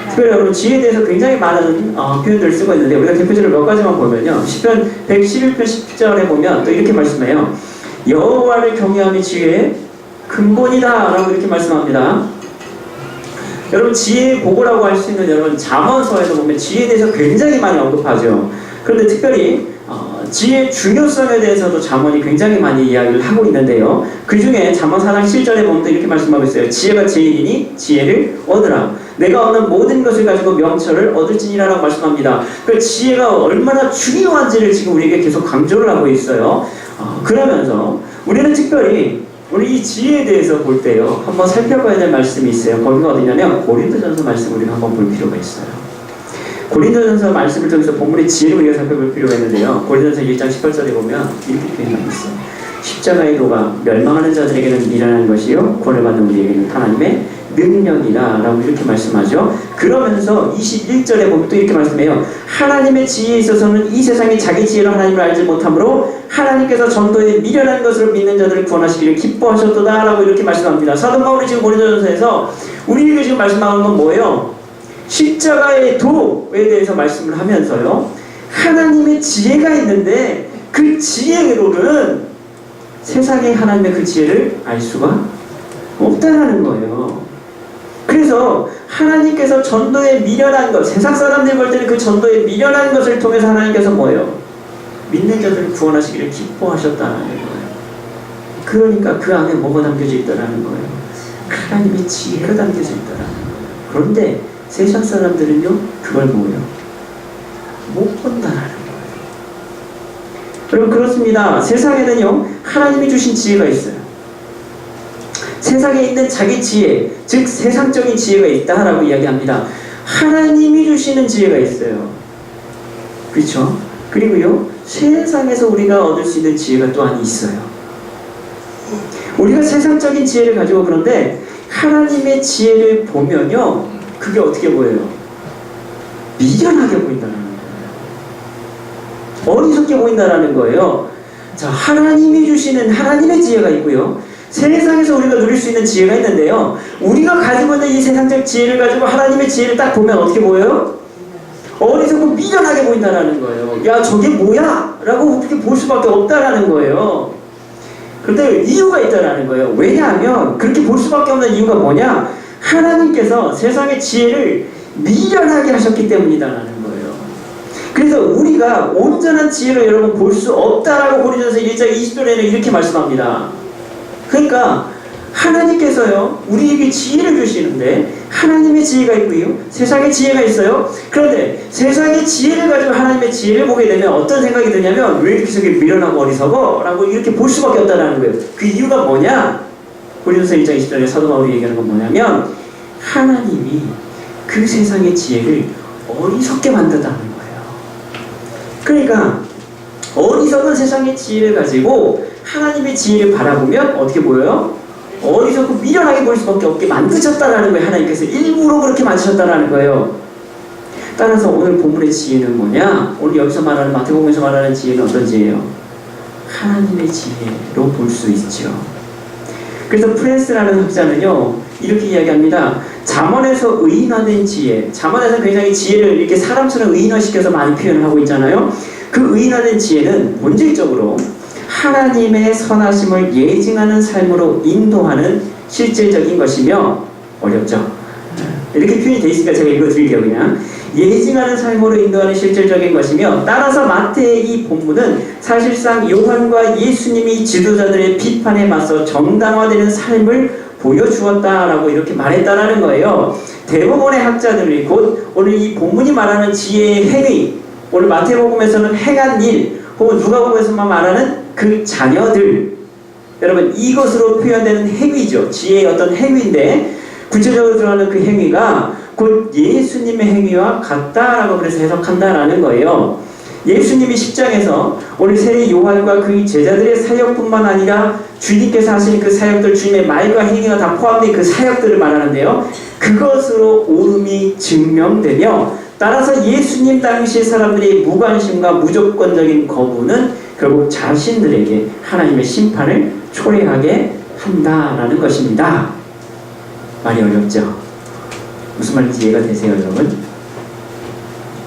특별히 여러분 지혜에 대해서 굉장히 많은 표현들을 쓰고 있는데 우리가 대표적으로 몇 가지만 보면요, 시편 111편 10절에 보면 또 이렇게 말씀해요. 여호와를 경외함이 지혜의 근본이다 라고 이렇게 말씀합니다. 여러분 지혜의 고고라고 할 수 있는 여러분 잠언서에도 보면 지혜에 대해서 굉장히 많이 언급하죠. 그런데 특별히 지혜의 중요성에 대해서도 잠언이 굉장히 많이 이야기를 하고 있는데요. 그 중에 잠언 4장 7절에 보면 또 이렇게 말씀하고 있어요. 지혜가 지혜이니 지혜를 얻으라. 내가 얻는 모든 것을 가지고 명철을 얻을지니라라고 말씀합니다. 그 지혜가 얼마나 중요한지를 지금 우리에게 계속 강조를 하고 있어요. 그러면서 우리는 특별히 우리 이 지혜에 대해서 볼 때요 한번 살펴봐야 될 말씀이 있어요. 거기가 어디냐면 고린도전서 말씀을 우리가 한번 볼 필요가 있어요. 고린도전서 말씀을 통해서 본문의 지혜를 우리가 살펴볼 필요가 있는데요. 고린도전서 1장 18절에 보면 이렇게 표현하고 있어요. 십자가의 도가 멸망하는 자들에게는 미련한 것이요 구원을 받는 우리에게는 하나님의 능력이라 라고 이렇게 말씀하죠. 그러면서 21절에 보면 또 이렇게 말씀해요. 하나님의 지혜에 있어서는 이 세상이 자기 지혜로 하나님을 알지 못하므로 하나님께서 전도에 미련한 것으로 믿는 자들을 구원하시기를 기뻐하셨도다 라고 이렇게 말씀합니다. 사도 바울이 지금 고린도전서에서 우리에게 지금 말씀하는 건 뭐예요? 십자가의 도에 대해서 말씀을 하면서요 하나님의 지혜가 있는데 그 지혜로는 세상에 하나님의 그 지혜를 알 수가 없다는 거예요. 그래서 하나님께서 전도에 미련한 것, 세상 사람들이 볼 때는 그 전도에 미련한 것을 통해서 하나님께서 뭐예요? 믿는 자들을 구원하시기를 기뻐하셨다는 거예요. 그러니까 그 안에 뭐가 담겨져 있다는 거예요? 하나님의 지혜가 담겨져 있다는 거예요. 그런데 세상 사람들은요 그걸 뭐예요? 못 본다라는 거예요. 여러분 그렇습니다. 세상에는요 하나님이 주신 지혜가 있어요. 세상에 있는 자기 지혜, 즉 세상적인 지혜가 있다라고 이야기합니다. 하나님이 주시는 지혜가 있어요. 그렇죠? 그리고요 세상에서 우리가 얻을 수 있는 지혜가 또한 있어요. 우리가 세상적인 지혜를 가지고 그런데 하나님의 지혜를 보면요 그게 어떻게 보여요? 미련하게 보인다는 거예요. 어리석게 보인다는 거예요. 자, 하나님이 주시는 하나님의 지혜가 있고요 세상에서 우리가 누릴 수 있는 지혜가 있는데요 우리가 가지고 있는 이 세상적 지혜를 가지고 하나님의 지혜를 딱 보면 어떻게 보여요? 어리석고 미련하게 보인다는 거예요. 야 저게 뭐야? 라고 어떻게 볼 수밖에 없다라는 거예요. 그런데 이유가 있다라는 거예요. 왜냐하면 그렇게 볼 수밖에 없는 이유가 뭐냐? 하나님께서 세상의 지혜를 미련하게 하셨기 때문이다라는 거예요. 그래서 우리가 온전한 지혜를 여러분 볼 수 없다라고 고린도전서 1장 20절에는 이렇게 말씀합니다. 그러니까 하나님께서요 우리에게 지혜를 주시는데 하나님의 지혜가 있고요 세상의 지혜가 있어요. 그런데 세상의 지혜를 가지고 하나님의 지혜를 보게 되면 어떤 생각이 드냐면 왜 이렇게 저게 미련하고 어리석어? 라고 이렇게 볼 수밖에 없다는 거예요. 그 이유가 뭐냐? 고린도서 1장 20절에 사도 바울이 얘기하는 건 뭐냐면 하나님이 그 세상의 지혜를 어리석게 만든다는 거예요. 그러니까 어리석은 세상의 지혜를 가지고 하나님의 지혜를 바라보면 어떻게 보여요? 어리석고 미련하게 보일 수밖에 없게 만드셨다라는 거예요. 하나님께서 일부러 그렇게 만드셨다라는 거예요. 따라서 오늘 본문의 지혜는 뭐냐? 오늘 여기서 말하는 마태복음에서 말하는 지혜는 어떤 지혜예요? 하나님의 지혜로 볼 수 있죠. 그래서 프레스라는 학자는요 이렇게 이야기합니다. 잠언에서 의인화된 지혜, 잠언에서 굉장히 지혜를 이렇게 사람처럼 의인화시켜서 많이 표현을 하고 있잖아요. 그 의인화된 지혜는 본질적으로 하나님의 선하심을 예증하는 삶으로 인도하는 실질적인 것이며 어렵죠? 이렇게 표현이 되어 있으니까 제가 읽어드릴게요. 그냥 예증하는 삶으로 인도하는 실질적인 것이며 따라서 마태의 이 본문은 사실상 요한과 예수님이 지도자들의 비판에 맞서 정당화되는 삶을 보여주었다라고 이렇게 말했다라는 거예요. 대부분의 학자들이 곧 오늘 이 본문이 말하는 지혜의 행위, 오늘 마태복음에서는 행한 일 혹은 누가복음에서만 말하는 그 자녀들, 여러분 이것으로 표현되는 행위죠. 지혜의 어떤 행위인데 구체적으로 들어가는 그 행위가 곧 예수님의 행위와 같다라고 그래서 해석한다라는 거예요. 예수님이 10장에서 오늘 세례 요한과 그의 제자들의 사역뿐만 아니라 주님께서 하신 그 사역들, 주님의 말과 행위가 다 포함된 그 사역들을 말하는데요. 그것으로 옳음이 증명되며 따라서 예수님 당시 사람들의 무관심과 무조건적인 거부는 결국 자신들에게 하나님의 심판을 초래하게 한다라는 것입니다. 말이 어렵죠? 무슨 말인지 이해가 되세요, 여러분?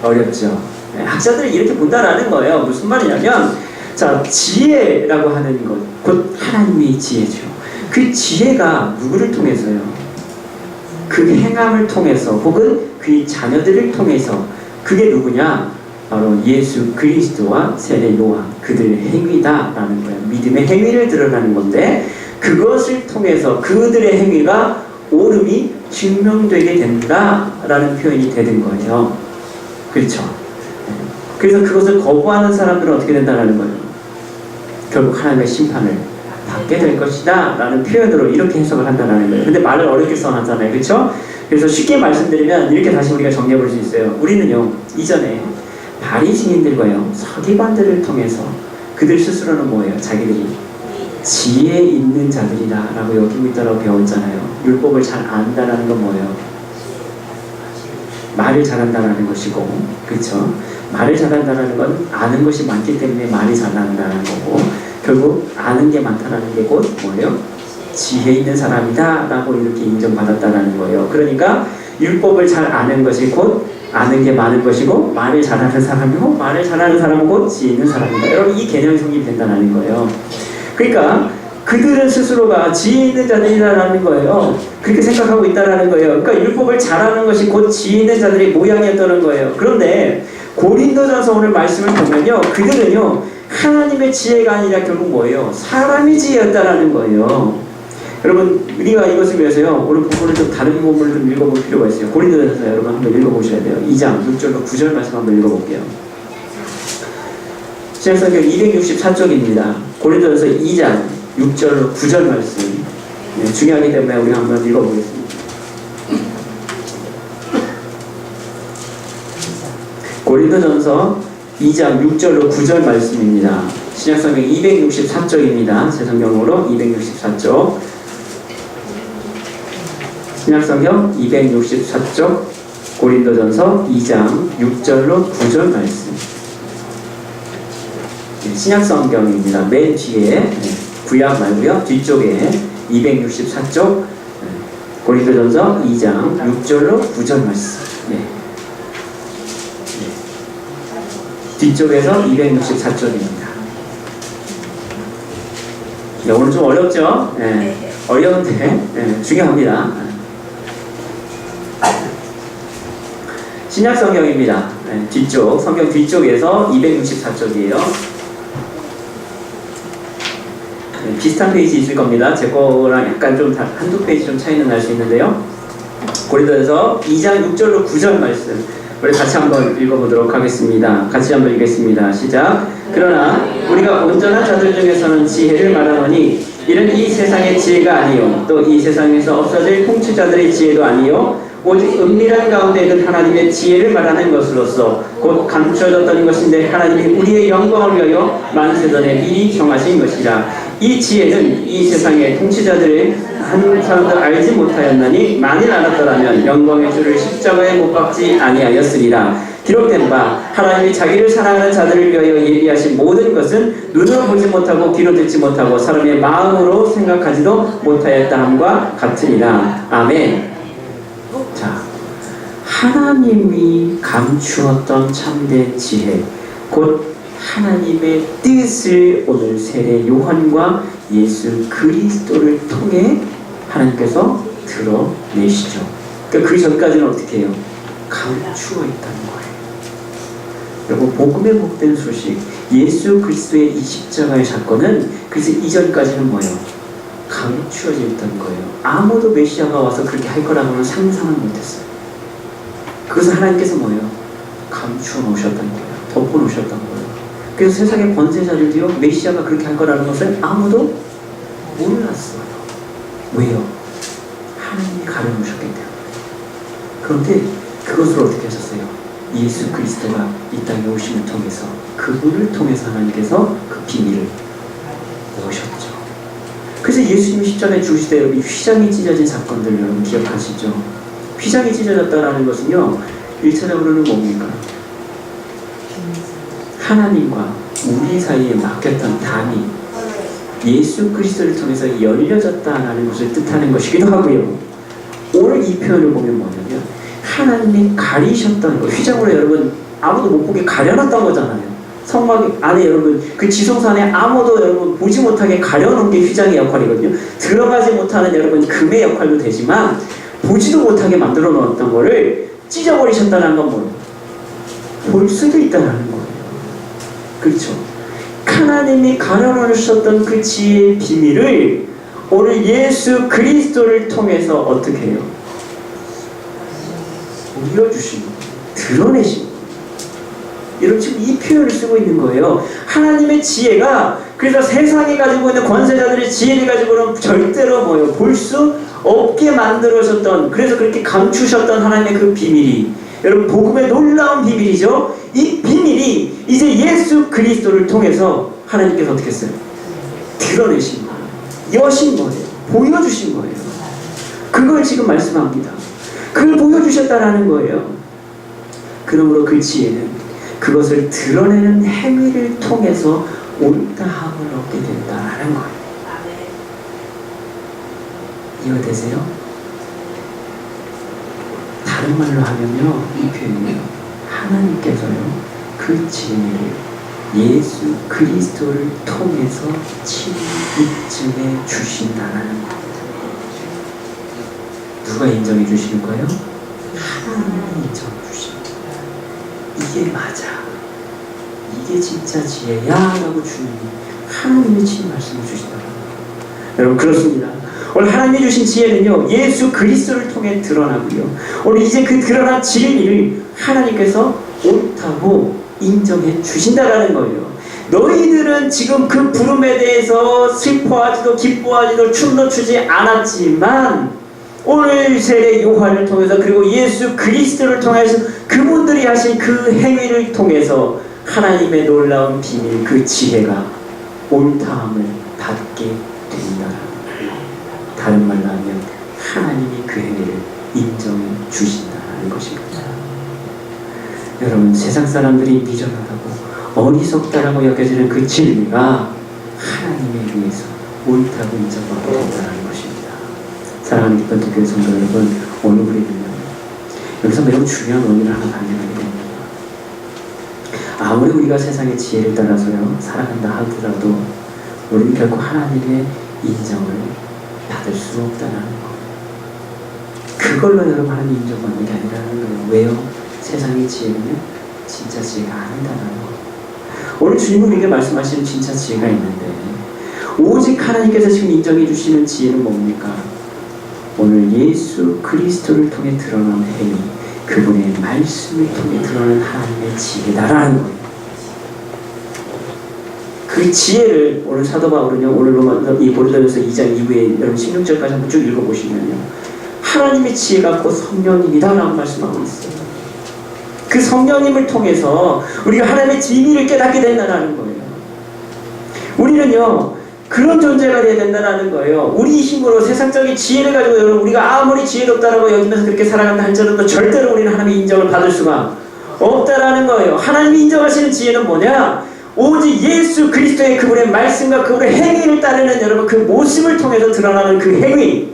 어렵죠? 학자들이 이렇게 본다라는 거예요. 무슨 말이냐면 자, 지혜라고 하는 것, 곧 하나님의 지혜죠. 그 지혜가 누구를 통해서요? 그 행함을 통해서 혹은 그의 자녀들을 통해서 그게 누구냐? 바로 예수 그리스도와 세례 요한 그들의 행위다라는 거예요. 믿음의 행위를 드러나는 건데 그것을 통해서 그들의 행위가 옳음이 증명되게 된다라는 표현이 되는 거예요. 그렇죠? 그래서 그것을 거부하는 사람들은 어떻게 된다는 거예요? 결국 하나님의 심판을 받게 될 것이다 라는 표현으로 이렇게 해석을 한다는 거예요. 근데 말을 어렵게 써놨잖아요. 그렇죠? 그래서 쉽게 말씀드리면 이렇게 다시 우리가 정리해 볼 수 있어요. 우리는요 이전에 바리새인들과요 서기관들을 통해서 그들 스스로는 뭐예요? 자기들이 지혜 있는 자들이다 라고 여기고 있다고 배웠잖아요. 율법을 잘 안다라는 건 뭐예요? 말을 잘한다는 것이고, 그렇죠? 말을 잘한다는 건 아는 것이 많기 때문에 말이 잘한다는 거고, 결국 아는 게 많다는 게 곧 뭐예요? 지혜 있는 사람이다 라고 이렇게 인정받았다는 거예요. 그러니까 율법을 잘 아는 것이 곧 아는 게 많은 것이고, 말을 잘하는 사람이고, 말을 잘하는 사람은 곧 지혜 있는 사람이다. 여러분 이 개념이 성립이 된다는 거예요. 그러니까 그들은 스스로가 지혜 있는 자들이라는 거예요. 그렇게 생각하고 있다는 거예요. 그러니까 율법을 잘하는 것이 곧 지혜 있는 자들의 모양이었다는 거예요. 그런데 고린도전서 오늘 말씀을 보면요, 그들은요 하나님의 지혜가 아니라 결국 뭐예요? 사람의 지혜였다라는 거예요. 여러분 우리가 이것을 위해서요 오늘 본문을 좀 다른 본문을 좀 읽어볼 필요가 있어요. 고린도전서 여러분 한번 읽어보셔야 돼요. 2장 6절과 9절 말씀 한번 읽어볼게요. 신약성경 264쪽입니다. 고린도전서 2장 6절 9절 말씀. 네, 중요하기 때문에 우리 한번 읽어보겠습니다. 고린도전서 2장 6절로 9절 말씀입니다. 신약성경 264쪽입니다. 제 성경으로 264쪽. 신약성경 264쪽 고린도전서 2장 6절로 9절 말씀. 신약성경입니다. 맨 뒤에 구약 말고요. 뒤쪽에 264쪽 고린도전서 2장 6절로 9절 말씀. 뒤쪽에서 264쪽입니다. 오늘 좀 어렵죠? 어려운데 중요합니다. 신약성경입니다. 뒤쪽, 성경 뒤쪽에서 264쪽이에요. 비슷한 페이지 있을 겁니다. 제 거랑 약간 좀 한두 페이지 좀 차이는 날 수 있는데요. 고린도전서 2장 6절로 9절 말씀 우리 같이 한번 읽어보도록 하겠습니다. 같이 한번 읽겠습니다. 시작. 그러나 우리가 온전한 자들 중에서는 지혜를 말하노니 이는 이 세상의 지혜가 아니요 또 이 세상에서 없어질 통치자들의 지혜도 아니요 오직 은밀한 가운데 있는 하나님의 지혜를 말하는 것으로서 곧 감추어졌던 것인데 하나님이 우리의 영광을 위하여 만세전에 미리 정하신 것이라. 이 지혜는 이 세상의 통치자들의 한 사람도 알지 못하였나니 만일 알았더라면 영광의 주를 십자가에 못 박지 아니하였으리라. 기록된 바 하나님이 자기를 사랑하는 자들을 위하여 예비하신 모든 것은 눈으로 보지 못하고 귀로 듣지 못하고 사람의 마음으로 생각하지도 못하였다 함과 같으니라. 아멘. 자, 하나님이 감추었던 참된 지혜, 곧 하나님의 뜻을 오늘 세례 요한과 예수 그리스도를 통해 하나님께서 드러내시죠. 그러니까 그 전까지는 어떻게 해요? 감추어 있다는 거예요. 여러분, 복음의 복된 소식, 예수 그리스도의 이 십자가의 사건은 그래서 이전까지는 뭐예요? 감추어져 있던 거예요. 아무도 메시아가 와서 그렇게 할 거라고는 상상을 못했어요. 그것을 하나님께서 뭐예요? 감추어 놓으셨던 거예요. 덮어 놓으셨던 거예요. 그래서 세상의 권세자들도요, 메시아가 그렇게 할 거라는 것을 아무도 몰랐어요. 왜요? 하나님이 가려놓으셨기 때문에. 그런데 그것을 어떻게 하셨어요? 예수 그리스도가 이 땅에 오심을 통해서, 그분을 통해서 하나님께서 그 비밀을 넣으셨죠. 그래서 예수님이 십자가에 죽으실 때 여러분 휘장이 찢어진 사건들 여러분 기억하시죠? 휘장이 찢어졌다는 것은요, 1차적으로는 뭡니까? 하나님과 우리 사이에 막혔던 담이 예수 그리스도를 통해서 열려졌다는 것을 뜻하는 것이기도 하고요. 오늘 이 표현을 보면 뭐냐면 하나님이 가리셨던 거, 휘장으로 여러분 아무도 못 보게 가려놨던 거잖아요. 성막 안에 여러분 그 지성소 안에 아무도 여러분 보지 못하게 가려놓은 게 휘장의 역할이거든요. 들어가지 못하는 여러분 금의 역할도 되지만 보지도 못하게 만들어 놓았던 거를 찢어버리셨다는 건 뭐예요? 볼 수도 있다는 거예요. 그렇죠? 하나님이 가려놓으셨던 그 지혜의 비밀을 오늘 예수 그리스도를 통해서 어떻게 해요? 보여주신 거예요. 드러내신 거예요. 여러분 지금 이 표현을 쓰고 있는 거예요. 하나님의 지혜가 그래서 세상에 가지고 있는 권세자들의 지혜를 가지고는 절대로 뭐예요? 볼 수 없게 만들어졌던, 그래서 그렇게 감추셨던 하나님의 그 비밀이, 여러분 복음의 놀라운 비밀이죠. 이 비밀이 이제 예수 그리스도를 통해서 하나님께서 어떻게 했어요? 드러내신 거예요. 여신 거예요. 보여주신 거예요. 그걸 지금 말씀합니다. 그걸 보여주셨다라는 거예요. 그러므로 그 지혜는 그것을 드러내는 행위를 통해서 옳다함을 얻게 된다라는 거예요. 이해되세요? 다른 말로 하면요, 이 표현이요, 하나님께서요 그 지혜를 예수 그리스도를 통해서 친히 입증해 주신다라는 겁니다. 누가 인정해 주시는 거예요? 하나님이 인정해 주십니다. 이게 맞아, 이게 진짜 지혜야 라고 주님이 하나님이 친히 말씀해 주신다라는 거예요. 여러분 그렇습니다. 오늘 하나님이 주신 지혜는요, 예수 그리스도를 통해 드러나고요, 오늘 이제 그 드러난 진리를 하나님께서 옳다고 인정해 주신다라는 거예요. 너희들은 지금 그 부름에 대해서 슬퍼하지도 기뻐하지도 춤도 추지 않았지만 오늘 세례 요한을 통해서 그리고 예수 그리스도를 통해서 그분들이 하신 그 행위를 통해서 하나님의 놀라운 비밀 그 지혜가 옳다함을 받게 된다. 다른 말로 하면 하나님이 그 행위를 인정해 주신다는 것입니다. 여러분, 세상 사람들이 미련하다고 어리석다라고 여겨지는 그 진리가 하나님에 의해서 옳다고 인정받게 된다는 것입니다. 사랑하는 기쁜 교회 성도 여러분, 오늘 우리는요, 여기서 매우 중요한 원인을 하나 발견하게 됩니다. 아무리 우리가 세상의 지혜를 따라서요 살아간다 하더라도 우리는 결코 하나님의 인정을 받을 수 없다는 것. 그걸로 여러분 하나님 인정받는 게 아니라는 거예요. 왜요? 세상의 지혜는요 진짜 지혜가 아니다라는 거. 오늘 주님은 우리에게 말씀하시는 진짜 지혜가 있는데 오직 하나님께서 지금 인정해 주시는 지혜는 뭡니까? 오늘 예수 그리스도를 통해 드러난 행위, 그분의 말씀을 통해 드러난 하나님의 지혜다라는 거예요. 그 지혜를 오늘 사도 바울은요, 오늘 이 고린도전서 2장 이후에 여러분 16절까지 한번 쭉 읽어보시면요, 하나님의 지혜가 곧 성령님이다라고 말씀하고 있어요. 그 성령님을 통해서 우리가 하나님의 비밀을 깨닫게 된다는 거예요. 우리는요 그런 존재가 되어야 된다는 거예요. 우리 힘으로 세상적인 지혜를 가지고 여러분 우리가 아무리 지혜롭다라고 여기면서 그렇게 살아간다 할지라도 절대로 우리는 하나님의 인정을 받을 수가 없다라는 거예요. 하나님이 인정하시는 지혜는 뭐냐? 오직 예수 그리스도의 그분의 말씀과 그분의 행위를 따르는 여러분 그 모습을 통해서 드러나는 그 행위,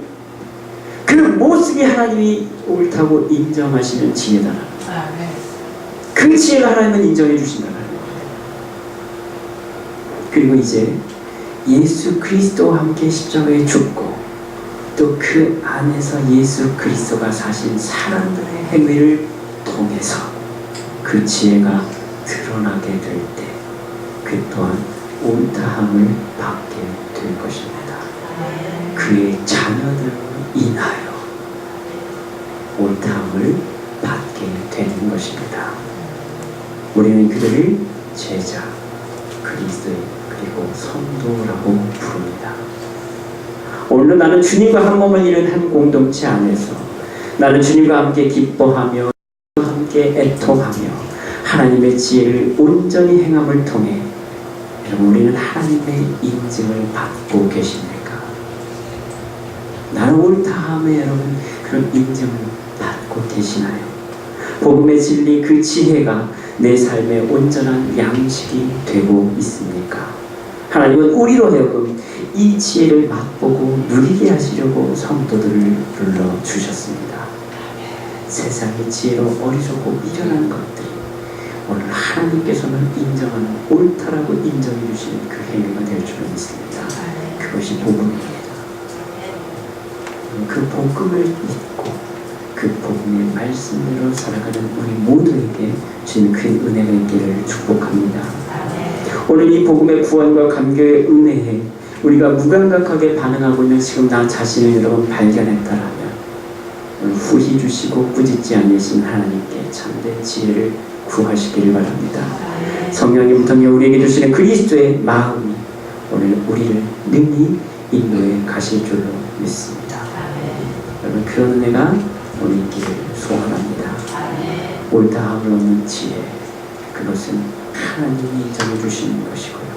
그 모습이 하나님이 옳다고 인정하시는 지혜다. 그 지혜를 하나님은 인정해 주신다는 거예요. 그리고 이제 예수 그리스도와 함께 십자가에 죽고 또 그 안에서 예수 그리스도가 사신 사람들의 행위를 통해서 그 지혜가 드러나게 될 때 그 또한 옳다함을 받게 될 것입니다. 그의 자녀들로 인하여 옳다함을 받게 되는 것입니다. 우리는 그들을 제자, 그리스도인, 그리고 성도라고 부릅니다. 오늘도 나는 주님과 한 몸을 이룬 한 공동체 안에서 나는 주님과 함께 기뻐하며 함께 애통하며 하나님의 지혜를 온전히 행함을 통해 여러분 우리는 하나님의 인증을 받고 계십니까? 나는 옳다함에 여러분 그런 인증을 받고 계시나요? 복음의 진리 그 지혜가 내 삶의 온전한 양식이 되고 있습니까? 하나님은 우리로 하여금 이 지혜를 맛보고 누리게 하시려고 성도들을 불러주셨습니다. 세상의 지혜로 어리석고 미련한 것들이 오늘 하나님께서는 인정하는 옳다라고 인정해 주시는 그 행위가 될 줄은 믿습니다. 그것이 복음입니다. 그 복음을 믿고 그 복음의 말씀대로 살아가는 우리 모두에게 주님 큰 은혜가 있기를 축복합니다. 오늘 이 복음의 구원과 감격의 은혜에 우리가 무감각하게 반응하고 있는 지금 나 자신을 여러분 발견했다라면 오늘 후히 주시고 꾸짖지 않으신 하나님께 참된 지혜를 구하시기를 바랍니다. 성령님 통해 우리에게 주시는 그리스도의 마음이 오늘 우리를 능히 인도해 가실 줄로 믿습니다. 여러분 그 은혜가 오늘 있기를 소원합니다. 옳다함을 얻는 지혜, 그것은 하나님이 인정해 주시는 것이고요.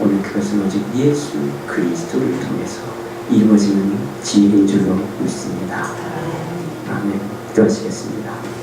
오늘 그것은 오직 예수 그리스도를 통해서 이루어지는 지혜인 줄로 믿습니다. 아멘. 기도하시겠습니다.